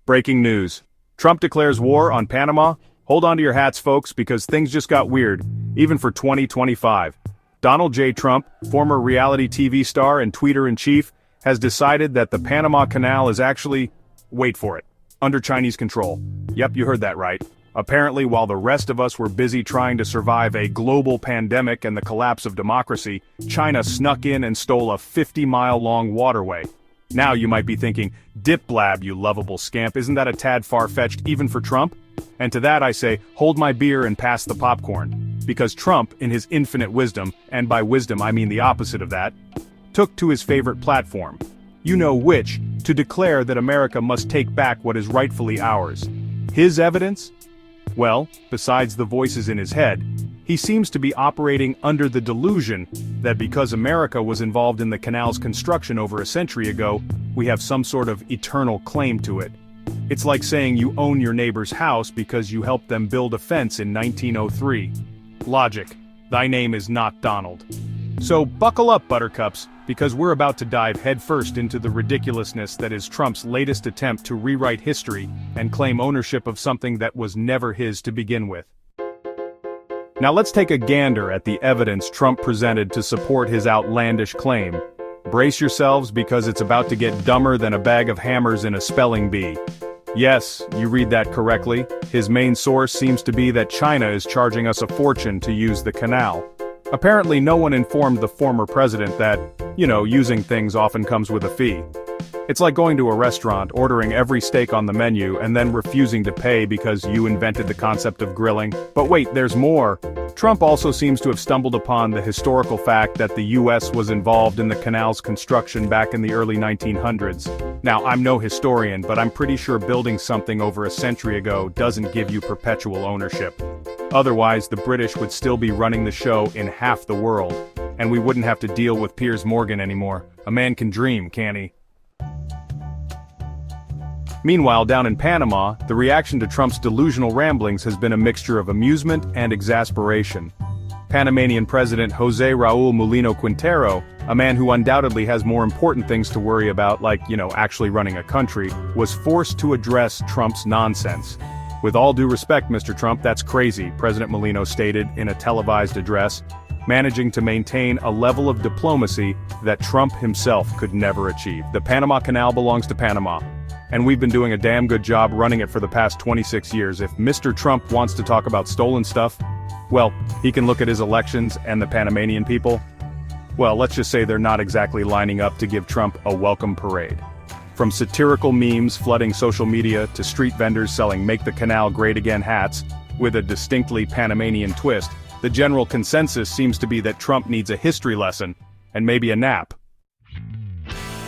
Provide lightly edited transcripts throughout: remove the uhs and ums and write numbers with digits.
Breaking news. Trump declares war on Panama. Hold on to your hats, folks, because things just got weird, even for 2025. Donald J. Trump, former reality TV star and tweeter-in-chief, has decided that the Panama Canal is actually, wait for it, under Chinese control. Yep, you heard that right. Apparently, while the rest of us were busy trying to survive a global pandemic and the collapse of democracy, China snuck in and stole a 50-mile-long waterway. Now you might be thinking, dip blab, you lovable scamp, isn't that a tad far-fetched even for Trump? And to that I say, hold my beer and pass the popcorn. Because Trump, in his infinite wisdom, and by wisdom I mean the opposite of that, took to his favorite platform, you know which, to declare that America must take back what is rightfully ours. His evidence? Well, besides the voices in his head, he seems to be operating under the delusion that because America was involved in the canal's construction over a century ago, we have some sort of eternal claim to it. It's like saying you own your neighbor's house because you helped them build a fence in 1903. Logic. Thy name is not Donald. So buckle up, buttercups, because we're about to dive headfirst into the ridiculousness that is Trump's latest attempt to rewrite history and claim ownership of something that was never his to begin with. Now let's take a gander at the evidence Trump presented to support his outlandish claim. Brace yourselves because it's about to get dumber than a bag of hammers in a spelling bee. Yes, you read that correctly. His main source seems to be that China is charging us a fortune to use the canal. Apparently no one informed the former president that, using things often comes with a fee. It's like going to a restaurant, ordering every steak on the menu, and then refusing to pay because you invented the concept of grilling. But wait, there's more. Trump also seems to have stumbled upon the historical fact that the US was involved in the canal's construction back in the early 1900s. Now, I'm no historian, but I'm pretty sure building something over a century ago doesn't give you perpetual ownership. Otherwise, the British would still be running the show in half the world, and we wouldn't have to deal with Piers Morgan anymore. A man can dream, can't he? Meanwhile, down in Panama, the reaction to Trump's delusional ramblings has been a mixture of amusement and exasperation. Panamanian President José Raúl Mulino Quintero, a man who undoubtedly has more important things to worry about like, actually running a country, was forced to address Trump's nonsense. With all due respect, Mr. Trump, that's crazy, President Mulino stated in a televised address, managing to maintain a level of diplomacy that Trump himself could never achieve. The Panama Canal belongs to Panama. And we've been doing a damn good job running it for the past 26 years. If Mr. Trump wants to talk about stolen stuff, well, he can look at his elections and the Panamanian people. Well, let's just say they're not exactly lining up to give Trump a welcome parade. From satirical memes flooding social media to street vendors selling Make the Canal Great Again hats, with a distinctly Panamanian twist, the general consensus seems to be that Trump needs a history lesson, and maybe a nap.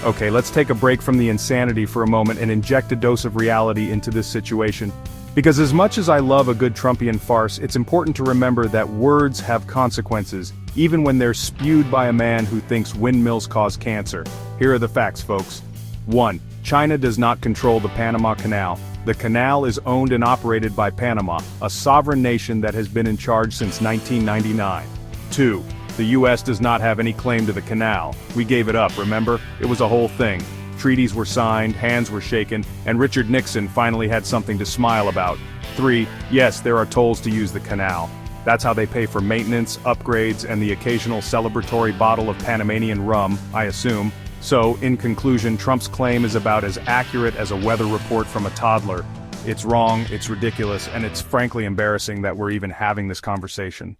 Okay, let's take a break from the insanity for a moment and inject a dose of reality into this situation. Because as much as I love a good Trumpian farce, it's important to remember that words have consequences, even when they're spewed by a man who thinks windmills cause cancer. Here are the facts, folks. 1. China does not control the Panama Canal. The canal is owned and operated by Panama, a sovereign nation that has been in charge since 1999. 2. The US does not have any claim to the canal. We gave it up, remember? It was a whole thing. Treaties were signed, hands were shaken, and Richard Nixon finally had something to smile about. 3. Yes, there are tolls to use the canal. That's how they pay for maintenance, upgrades, and the occasional celebratory bottle of Panamanian rum, I assume. So, in conclusion, Trump's claim is about as accurate as a weather report from a toddler. It's wrong, it's ridiculous, and it's frankly embarrassing that we're even having this conversation.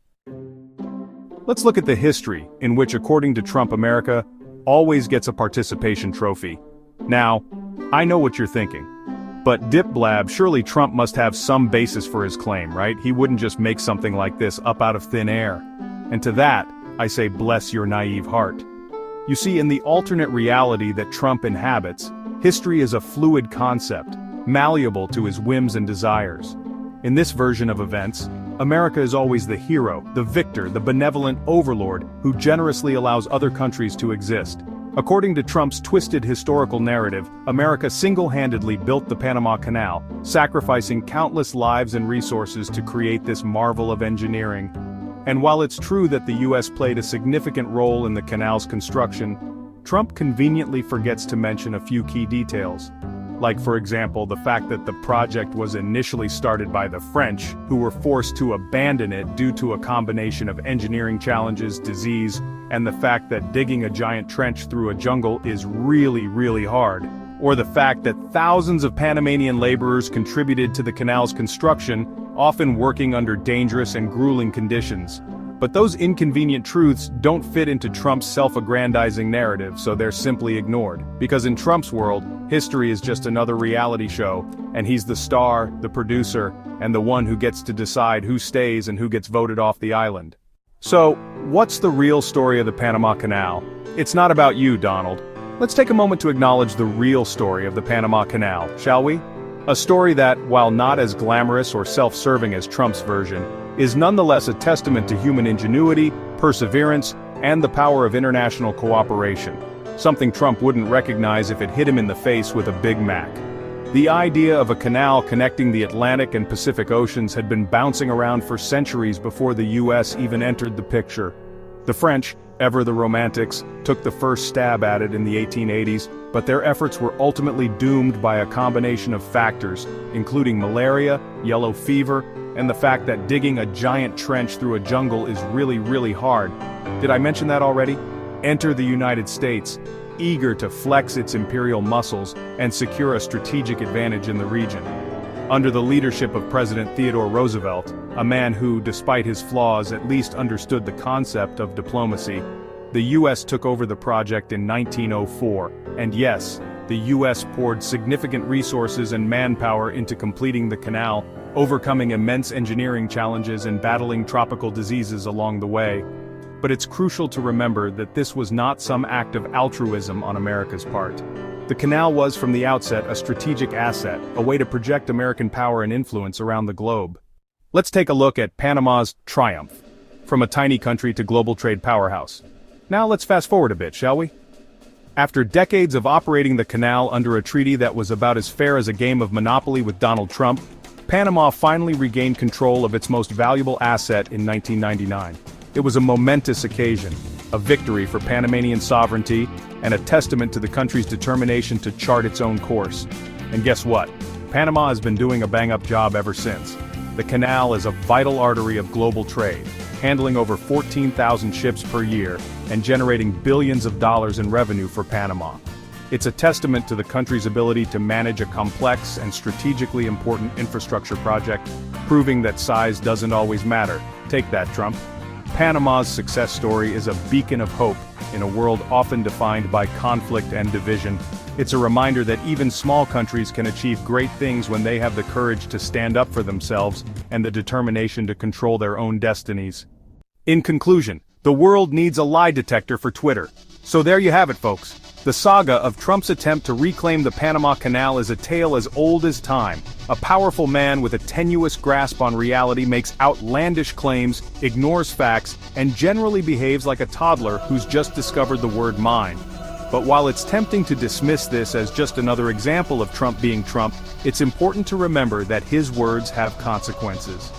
Let's look at the history, in which according to Trump America, always gets a participation trophy. Now, I know what you're thinking. But dip blab, surely Trump must have some basis for his claim, right? He wouldn't just make something like this up out of thin air. And to that, I say bless your naive heart. You see, in the alternate reality that Trump inhabits, history is a fluid concept, malleable to his whims and desires. In this version of events, America is always the hero, the victor, the benevolent overlord who generously allows other countries to exist. According to Trump's twisted historical narrative, America single-handedly built the Panama Canal, sacrificing countless lives and resources to create this marvel of engineering. And while it's true that the US played a significant role in the canal's construction, Trump conveniently forgets to mention a few key details. Like, for example, the fact that the project was initially started by the French, who were forced to abandon it due to a combination of engineering challenges, disease, and the fact that digging a giant trench through a jungle is really hard. Or the fact that thousands of Panamanian laborers contributed to the canal's construction, often working under dangerous and grueling conditions. But those inconvenient truths don't fit into Trump's self-aggrandizing narrative, so they're simply ignored. Because in Trump's world, history is just another reality show, and he's the star, the producer, and the one who gets to decide who stays and who gets voted off the island. So, what's the real story of the Panama Canal? It's not about you, Donald. Let's take a moment to acknowledge the real story of the Panama Canal, shall we? A story that, while not as glamorous or self-serving as Trump's version, is nonetheless a testament to human ingenuity, perseverance, and the power of international cooperation. Something Trump wouldn't recognize if it hit him in the face with a Big Mac. The idea of a canal connecting the Atlantic and Pacific Oceans had been bouncing around for centuries before the US even entered the picture. The French, ever the romantics, took the first stab at it in the 1880s, but their efforts were ultimately doomed by a combination of factors, including malaria, yellow fever, and the fact that digging a giant trench through a jungle is really hard. Did I mention that already? Enter the United States, eager to flex its imperial muscles and secure a strategic advantage in the region. Under the leadership of President Theodore Roosevelt, a man who, despite his flaws, at least understood the concept of diplomacy, the US took over the project in 1904, and yes, the US poured significant resources and manpower into completing the canal, overcoming immense engineering challenges and battling tropical diseases along the way. But it's crucial to remember that this was not some act of altruism on America's part. The canal was from the outset a strategic asset, a way to project American power and influence around the globe. Let's take a look at Panama's triumph, from a tiny country to global trade powerhouse. Now let's fast forward a bit, shall we? After decades of operating the canal under a treaty that was about as fair as a game of Monopoly with Donald Trump, Panama finally regained control of its most valuable asset in 1999. It was a momentous occasion, a victory for Panamanian sovereignty, and a testament to the country's determination to chart its own course. And guess what? Panama has been doing a bang-up job ever since. The canal is a vital artery of global trade, handling over 14,000 ships per year, and generating billions of dollars in revenue for Panama. It's a testament to the country's ability to manage a complex and strategically important infrastructure project, proving that size doesn't always matter. Take that, Trump. Panama's success story is a beacon of hope in a world often defined by conflict and division. It's a reminder that even small countries can achieve great things when they have the courage to stand up for themselves and the determination to control their own destinies. In conclusion, the world needs a lie detector for Twitter. So there you have it, folks. The saga of Trump's attempt to reclaim the Panama Canal is a tale as old as time. A powerful man with a tenuous grasp on reality makes outlandish claims, ignores facts, and generally behaves like a toddler who's just discovered the word mine. But while it's tempting to dismiss this as just another example of Trump being Trump, it's important to remember that his words have consequences.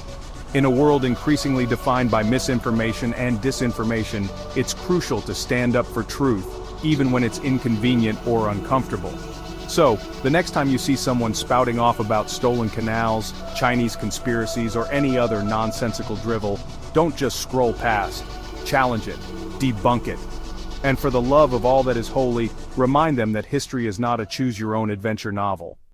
In a world increasingly defined by misinformation and disinformation, it's crucial to stand up for truth, even when it's inconvenient or uncomfortable. So, the next time you see someone spouting off about stolen canals, Chinese conspiracies, or any other nonsensical drivel, don't just scroll past. Challenge it. Debunk it. And for the love of all that is holy, remind them that history is not a choose-your-own-adventure novel.